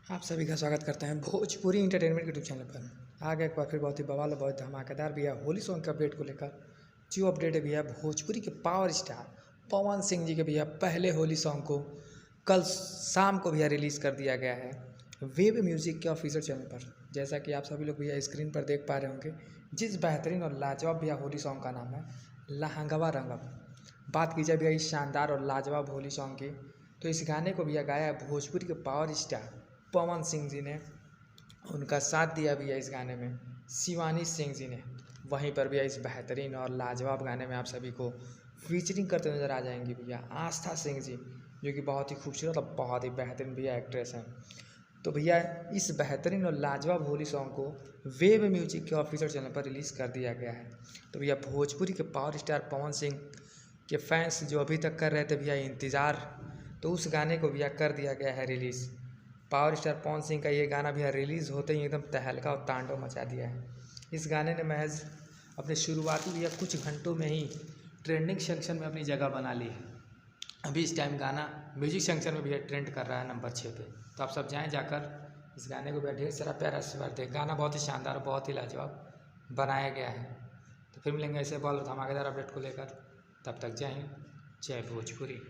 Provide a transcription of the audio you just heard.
आप सभी का स्वागत करते हैं भोजपुरी इंटरटेनमेंट यूट्यूब चैनल पर। आ गया एक बार फिर बहुत ही बवाल बहुत धमाकेदार भैया होली सॉन्ग के अपडेट को लेकर। जो अपडेट है भैया भोजपुरी के पावर स्टार पवन सिंह जी के भैया पहले होली सॉन्ग को कल शाम को भैया रिलीज़ कर दिया गया है वेब म्यूज़िक के ऑफिशियल चैनल पर। जैसा कि आप सभी लोग भैया स्क्रीन पर देख पा रहे होंगे, जिस बेहतरीन और लाजवाब भैया होली सॉन्ग का नाम है लहंगवा रंगम। बात की जाए भैया इस शानदार और लाजवाब होली सॉन्ग की, तो इस गाने को भैया गाया है भोजपुरी के पावर स्टार पवन सिंह जी ने। उनका साथ दिया भैया इस गाने में शिवानी सिंह जी ने। वहीं पर भैया इस बेहतरीन और लाजवाब गाने में आप सभी को फीचरिंग करते नजर आ जाएंगी भैया आस्था सिंह जी, जो कि बहुत ही खूबसूरत और बहुत ही बेहतरीन भैया एक्ट्रेस हैं। तो भैया इस बेहतरीन और लाजवाब होली सॉन्ग को वेब म्यूजिक के ऑफिशियल चैनल पर रिलीज़ कर दिया गया है। तो भैया भोजपुरी के पावर स्टार पवन सिंह के फैंस जो अभी तक कर रहे थे भैया इंतज़ार, तो उस गाने को भैया कर दिया गया है release. Power star Pawan Singh का ये गाना भैया रिलीज़ होते ही एकदम तहलका और तांडव मचा दिया है। इस गाने ने महज अपने शुरुआती भैया कुछ घंटों में ही ट्रेंडिंग सेक्शन में अपनी जगह बना ली है। अभी इस टाइम गाना म्यूजिक सेक्शन में भैया ट्रेंड कर रहा है नंबर 6 पे। तो आप सब जाएँ जाकर इस गाने को भैया ढेर सारा प्यारा से दें। गाना बहुत ही शानदार और बहुत ही लाजवाब बनाया गया है। तो फिर मिलेंगे ऐसे बहुत धमाकेदार अपडेट को लेकर। तब तक जय हिंद, जय भोजपुरी।